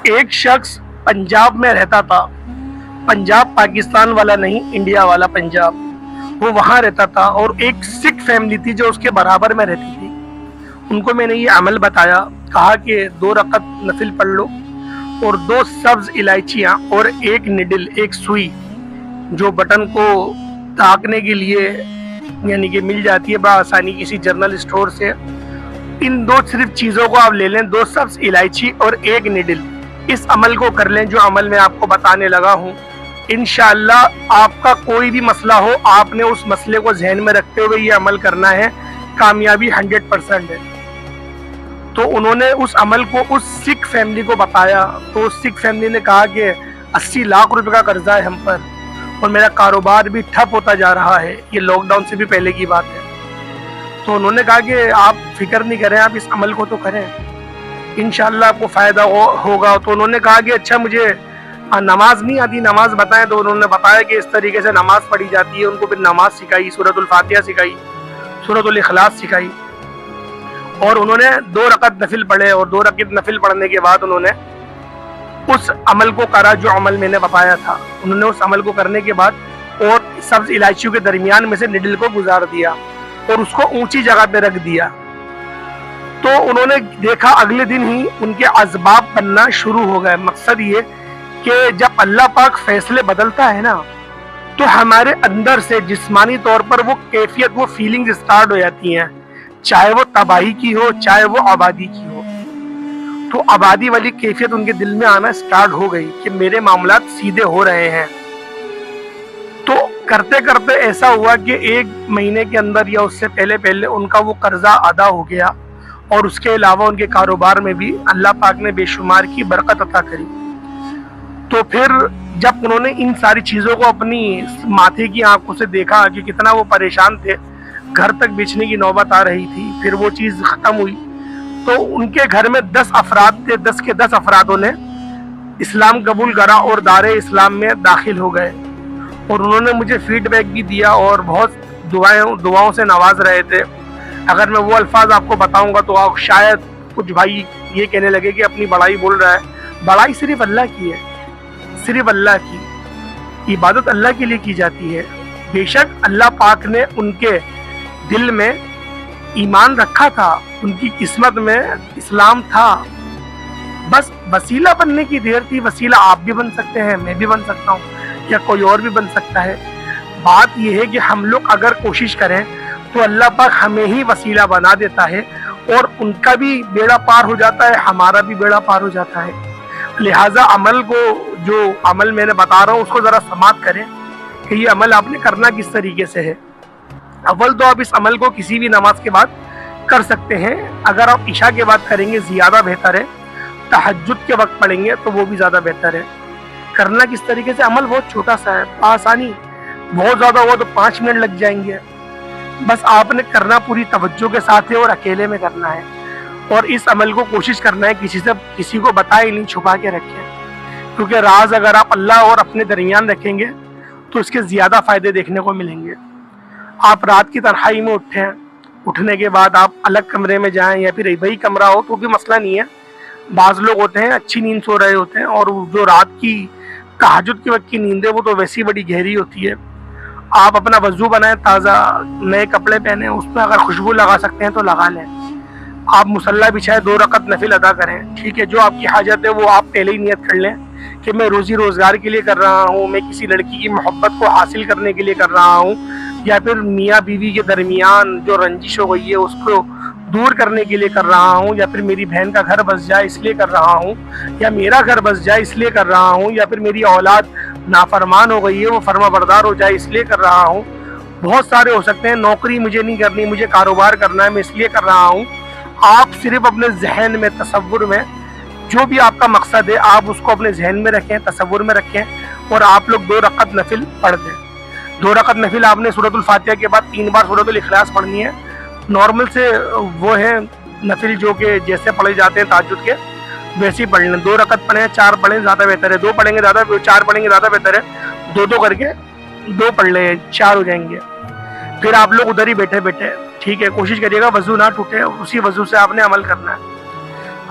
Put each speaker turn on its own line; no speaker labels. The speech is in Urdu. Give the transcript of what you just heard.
ایک شخص پنجاب میں رہتا تھا. پنجاب پاکستان والا نہیں، انڈیا والا پنجاب. وہ وہاں رہتا تھا اور ایک سکھ فیملی تھی جو اس کے برابر میں رہتی تھی. ان کو میں نے یہ عمل بتایا، کہا کہ 2 رکعت نفل پڑھ لو اور 2 سبز الائچیاں اور ایک نڈل، ایک سوئی جو بٹن کو داغنے کے لیے یعنی کہ مل جاتی ہے بآسانی کسی جنرل اسٹور سے. ان 2 صرف چیزوں کو آپ لے لیں، 2 سبز الائچی اور ایک نڈل. اس عمل کو کر لیں جو عمل میں آپ کو بتانے لگا ہوں. انشاءاللہ آپ کا کوئی بھی مسئلہ ہو، آپ نے اس مسئلے کو ذہن میں رکھتے ہوئے یہ عمل کرنا ہے، کامیابی 100% ہے. تو انہوں نے اس عمل کو اس سکھ فیملی کو بتایا تو اس سکھ فیملی نے کہا کہ 80 لاکھ روپے کا قرضہ ہے ہم پر اور میرا کاروبار بھی ٹھپ ہوتا جا رہا ہے. یہ لاک ڈاؤن سے بھی پہلے کی بات ہے. تو انہوں نے کہا کہ آپ فکر نہیں کریں، آپ اس عمل کو تو کریں، انشاءاللہ آپ کو فائدہ ہوگا. تو انہوں نے کہا کہ اچھا مجھے نماز نہیں آتی، نماز بتائیں. تو انہوں نے بتایا کہ اس طریقے سے نماز پڑھی جاتی ہے. ان کو پھر نماز سکھائی، سورۃ الفاتحہ سکھائی، سورۃ الاخلاص سکھائی اور انہوں نے 2 رکعت نفل پڑھے. اور 2 رکعت نفل پڑھنے کے بعد انہوں نے اس عمل کو کرا جو عمل میں نے بتایا تھا. انہوں نے اس عمل کو کرنے کے بعد اور سبز الائچیوں کے درمیان میں سے نڈل کو گزار دیا اور اس کو اونچی جگہ پہ رکھ دیا. تو انہوں نے دیکھا اگلے دن ہی ان کے اسباب بننا شروع ہو گئے. مقصد یہ کہ جب اللہ پاک فیصلے بدلتا ہے نا تو ہمارے اندر سے جسمانی طور پر وہ کیفیت، وہ فیلنگز اسٹارٹ ہو جاتی ہیں، چاہے وہ تباہی کی ہو چاہے وہ آبادی کی ہو. تو آبادی والی کیفیت ان کے دل میں آنا سٹارٹ ہو گئی کہ میرے معاملات سیدھے ہو رہے ہیں. تو کرتے کرتے ایسا ہوا کہ 1 مہینے کے اندر یا اس سے پہلے ان کا وہ قرضہ ادا ہو گیا اور اس کے علاوہ ان کے کاروبار میں بھی اللہ پاک نے بے شمار کی برکت عطا کری. تو پھر جب انہوں نے ان ساری چیزوں کو اپنی ماتھے کی آنکھوں سے دیکھا کہ کتنا وہ پریشان تھے، گھر تک بیچنے کی نوبت آ رہی تھی، پھر وہ چیز ختم ہوئی. تو ان کے گھر میں 10 افراد تھے، 10 کے 10 افرادوں نے اسلام قبول کرا اور دار اسلام میں داخل ہو گئے. اور انہوں نے مجھے فیڈ بیک بھی دیا اور بہت دعاؤں سے نواز رہے تھے. اگر میں وہ الفاظ آپ کو بتاؤں گا تو آپ شاید کچھ بھائی یہ کہنے لگے کہ اپنی بڑائی بول رہا ہے. بڑائی صرف اللہ کی ہے، صرف اللہ کی عبادت اللہ کے لیے کی جاتی ہے. بے شک اللہ پاک نے ان کے دل میں ایمان رکھا تھا، ان کی قسمت میں اسلام تھا، بس وسیلہ بننے کی دیر تھی. وسیلہ آپ بھی بن سکتے ہیں، میں بھی بن سکتا ہوں یا کوئی اور بھی بن سکتا ہے. بات یہ ہے کہ ہم لوگ اگر کوشش کریں تو اللہ پاک ہمیں ہی وسیلہ بنا دیتا ہے اور ان کا بھی بیڑا پار ہو جاتا ہے، ہمارا بھی بیڑا پار ہو جاتا ہے. لہٰذا عمل کو، جو عمل میں نے بتا رہا ہوں اس کو ذرا سماعت کریں کہ یہ عمل آپ نے کرنا کس طریقے سے ہے. اول تو آپ اس عمل کو کسی بھی نماز کے بعد کر سکتے ہیں. اگر آپ عشاء کے بعد کریں گے زیادہ بہتر ہے، تہجد کے وقت پڑھیں گے تو وہ بھی زیادہ بہتر ہے. کرنا کس طریقے سے، عمل بہت چھوٹا سا ہے، آسانی بہت زیادہ ہوا تو 5 منٹ لگ جائیں گے. بس آپ نے کرنا پوری توجہ کے ساتھ ہے اور اکیلے میں کرنا ہے. اور اس عمل کو کوشش کرنا ہے کسی کو بتائے نہیں، چھپا کے رکھیں. کیونکہ راز اگر آپ اللہ اور اپنے درمیان رکھیں گے تو اس کے زیادہ فائدے دیکھنے کو ملیں گے. آپ رات کی تنہائی میں اٹھیں، اٹھنے کے بعد آپ الگ کمرے میں جائیں یا پھر وہی کمرہ ہو تو بھی مسئلہ نہیں ہے. بعض لوگ ہوتے ہیں اچھی نیند سو رہے ہوتے ہیں اور جو رات کی تہجد کے وقت کی نیند ہے وہ تو ویسی بڑی گہری ہوتی ہے. آپ اپنا وضو بنائیں، تازہ نئے کپڑے پہنیں، اس پہ اگر خوشبو لگا سکتے ہیں تو لگا لیں. آپ مصلی بچھائے 2 رکعت نفل ادا کریں. ٹھیک ہے، جو آپ کی حاجت ہے وہ آپ پہلے ہی نیت کر لیں کہ میں روزی روزگار کے لیے کر رہا ہوں، میں کسی لڑکی کی محبت کو حاصل کرنے کے لیے کر رہا ہوں، یا پھر میاں بیوی کے درمیان جو رنجش ہو گئی ہے اس کو دور کرنے کے لیے کر رہا ہوں، یا پھر میری بہن کا گھر بس جائے اس لیے کر رہا ہوں، یا میرا گھر بس جائے اس لیے کر رہا ہوں، یا پھر میری اولاد نافرمان ہو گئی ہے وہ فرما بردار ہو جائے اس لیے کر رہا ہوں. بہت سارے ہو سکتے ہیں. نوکری مجھے نہیں کرنی، مجھے کاروبار کرنا ہے، میں اس لیے کر رہا ہوں. آپ صرف اپنے ذہن میں، تصور میں جو بھی آپ کا مقصد ہے آپ اس کو اپنے ذہن میں رکھیں، تصور میں رکھیں اور آپ لوگ 2 رکعت نفل پڑھ دیں. 2 رکعت نفل آپ نے سورۃ الفاتحہ کے بعد 3 بار سورۃ الاخلاص پڑھنی ہے. نارمل سے وہ ہیں نفل جو کہ جیسے پڑھے جاتے ہیں تہجد کے ویسے ہی پڑھ لیں. 2 رکعت پڑھیں، 4 پڑھیں زیادہ بہتر ہے. 2 پڑھیں گے زیادہ، 4 پڑھیں گے زیادہ بہتر ہے. 2 کر کے 2 پڑھ لیں، 4 ہو جائیں گے. پھر آپ لوگ ادھر ہی بیٹھے ٹھیک ہے، کوشش کریے گا وضو نہ ٹوٹے، اسی وضو سے آپ نے عمل کرنا ہے.